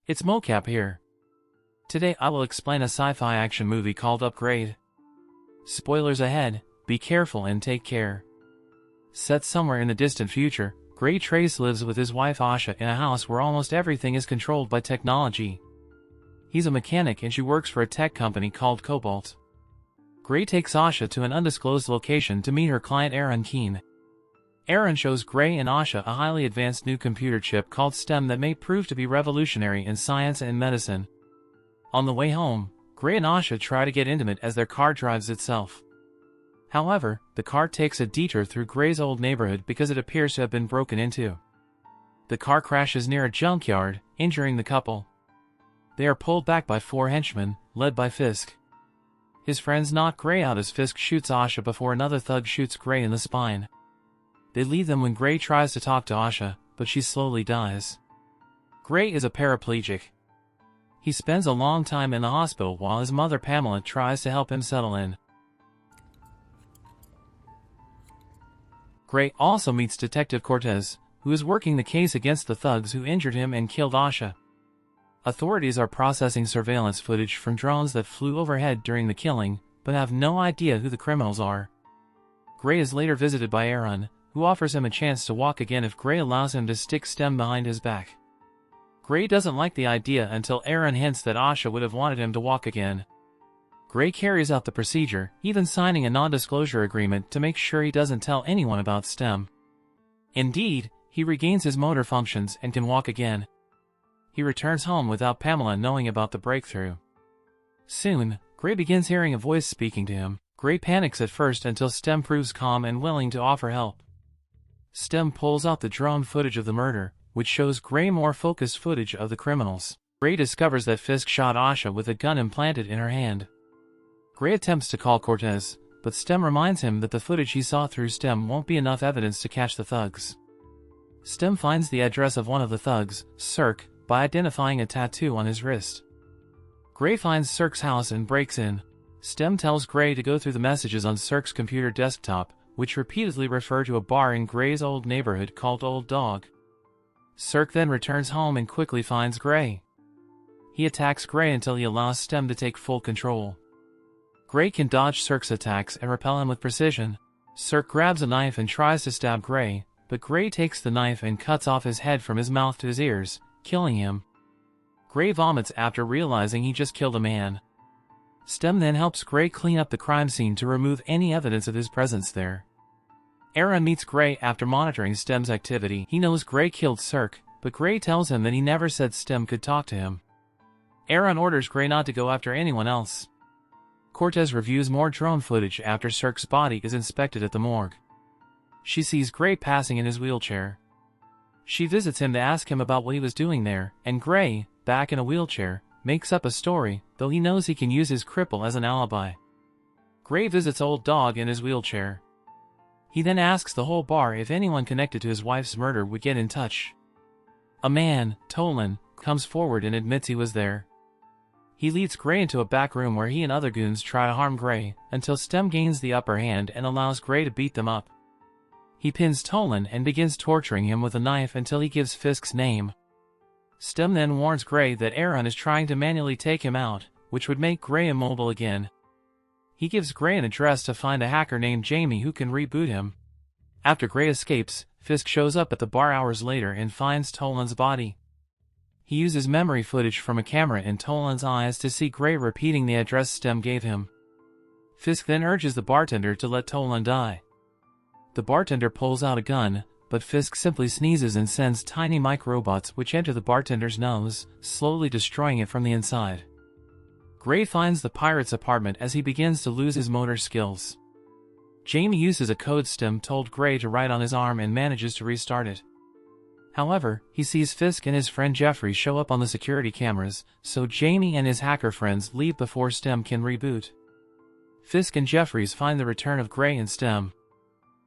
It's Mocap here. Today I will explain a sci-fi action movie called Upgrade. Spoilers ahead, be careful and take care. Set somewhere in the distant future, Gray Trace lives with his wife Asha in a house where almost everything is controlled by technology. He's a mechanic and she works for a tech company called Cobalt. Gray takes Asha to an undisclosed location to meet her client Aaron Keene. Aaron shows Gray and Asha a highly advanced new computer chip called STEM that may prove to be revolutionary in science and medicine. On the way home, Gray and Asha try to get intimate as their car drives itself. However, the car takes a detour through Gray's old neighborhood because it appears to have been broken into. The car crashes near a junkyard, injuring the couple. They are pulled back by 4 henchmen, led by Fisk. His friends knock Gray out as Fisk shoots Asha before another thug shoots Gray in the spine. They leave them when Gray tries to talk to Asha, but she slowly dies. Gray is a paraplegic. He spends a long time in the hospital while his mother Pamela tries to help him settle in. Gray also meets Detective Cortez, who is working the case against the thugs who injured him and killed Asha. Authorities are processing surveillance footage from drones that flew overhead during the killing, but have no idea who the criminals are. Gray is later visited by Aaron, who offers him a chance to walk again if Gray allows him to stick STEM behind his back. Gray doesn't like the idea until Aaron hints that Asha would have wanted him to walk again. Gray carries out the procedure, even signing a non-disclosure agreement to make sure he doesn't tell anyone about STEM. Indeed, he regains his motor functions and can walk again. He returns home without Pamela knowing about the breakthrough. Soon, Gray begins hearing a voice speaking to him. Gray panics at first until STEM proves calm and willing to offer help. STEM pulls out the drone footage of the murder, which shows Gray more focused footage of the criminals. Gray discovers that Fisk shot Asha with a gun implanted in her hand. Gray attempts to call Cortez, but STEM reminds him that the footage he saw through STEM won't be enough evidence to catch the thugs. STEM finds the address of one of the thugs, Cirque, by identifying a tattoo on his wrist. Gray finds Cirque's house and breaks in. STEM tells Gray to go through the messages on Cirque's computer desktop, which repeatedly refer to a bar in Gray's old neighborhood called Old Dog. Cirque then returns home and quickly finds Gray. He attacks Gray until he allows STEM to take full control. Gray can dodge Cirque's attacks and repel him with precision. Cirque grabs a knife and tries to stab Gray, but Gray takes the knife and cuts off his head from his mouth to his ears, killing him. Gray vomits after realizing he just killed a man. STEM then helps Gray clean up the crime scene to remove any evidence of his presence there. Aaron meets Gray after monitoring STEM's activity. He knows Gray killed Cirque, but Gray tells him that he never said STEM could talk to him. Aaron orders Gray not to go after anyone else. Cortez reviews more drone footage after Cirque's body is inspected at the morgue. She sees Gray passing in his wheelchair. She visits him to ask him about what he was doing there, and Gray, back in a wheelchair, makes up a story, though he knows he can use his cripple as an alibi. Gray visits Old Dog in his wheelchair. He then asks the whole bar if anyone connected to his wife's murder would get in touch. A man, Tolan, comes forward and admits he was there. He leads Gray into a back room where he and other goons try to harm Gray, until STEM gains the upper hand and allows Gray to beat them up. He pins Tolan and begins torturing him with a knife until he gives Fisk's name. STEM then warns Gray that Aaron is trying to manually take him out, which would make Gray immobile again. He gives Gray an address to find a hacker named Jamie who can reboot him. After Gray escapes, Fisk shows up at the bar hours later and finds Tolan's body. He uses memory footage from a camera in Tolan's eyes to see Gray repeating the address STEM gave him. Fisk then urges the bartender to let Tolan die. The bartender pulls out a gun, but Fisk simply sneezes and sends tiny micro-robots which enter the bartender's nose, slowly destroying it from the inside. Gray finds the pirate's apartment as he begins to lose his motor skills. Jamie uses a code STEM told Gray to write on his arm and manages to restart it. However, he sees Fisk and his friend Jeffrey show up on the security cameras, so Jamie and his hacker friends leave before STEM can reboot. Fisk and Jeffries find the return of Gray and STEM.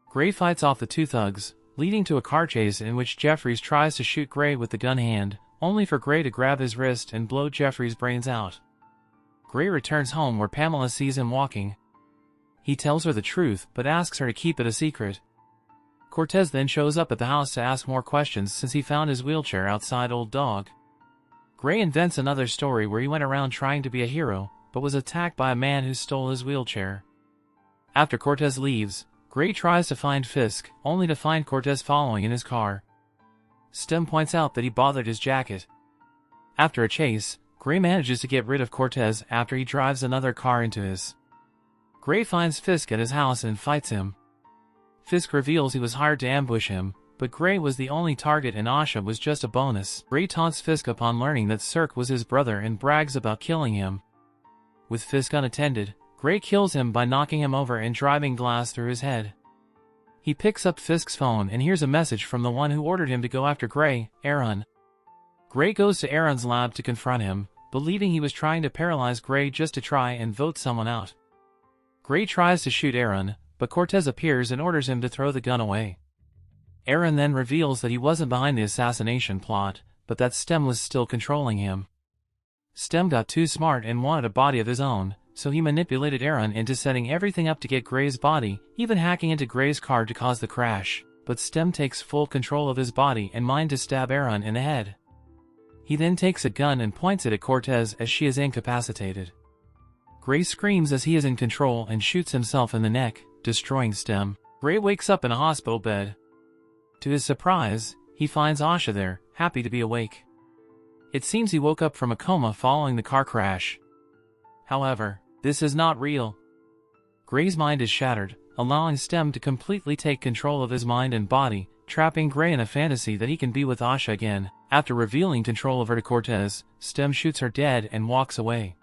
Gray fights off the 2 thugs, leading to a car chase in which Jeffries tries to shoot Gray with the gun hand, only for Gray to grab his wrist and blow Jeffries' brains out. Gray returns home where Pamela sees him walking. He tells her the truth but asks her to keep it a secret. Cortez then shows up at the house to ask more questions since he found his wheelchair outside Old Dog. Gray invents another story where he went around trying to be a hero, but was attacked by a man who stole his wheelchair. After Cortez leaves, Gray tries to find Fisk, only to find Cortez following in his car. Stem points out that he bothered his jacket. After a chase, Gray manages to get rid of Cortez after he drives another car into his. Gray finds Fisk at his house and fights him. Fisk reveals he was hired to ambush him, but Gray was the only target and Asha was just a bonus. Gray taunts Fisk upon learning that Cirque was his brother and brags about killing him. With Fisk unattended, Gray kills him by knocking him over and driving glass through his head. He picks up Fisk's phone and hears a message from the one who ordered him to go after Gray, Aaron. Gray goes to Aaron's lab to confront him, believing he was trying to paralyze Gray just to try and vote someone out. Gray tries to shoot Aaron, but Cortez appears and orders him to throw the gun away. Aaron then reveals that he wasn't behind the assassination plot, but that Stem was still controlling him. Stem got too smart and wanted a body of his own, so he manipulated Aaron into setting everything up to get Gray's body, even hacking into Gray's car to cause the crash, but Stem takes full control of his body and mind to stab Aaron in the head. He then takes a gun and points it at Cortez as she is incapacitated. Gray screams as he is in control and shoots himself in the neck, destroying Stem. Gray wakes up in a hospital bed. To his surprise, he finds Asha there, happy to be awake. It seems he woke up from a coma following the car crash. However, this is not real. Gray's mind is shattered, allowing Stem to completely take control of his mind and body, trapping Gray in a fantasy that he can be with Asha again. After revealing control of her to Cortez, Stem shoots her dead and walks away.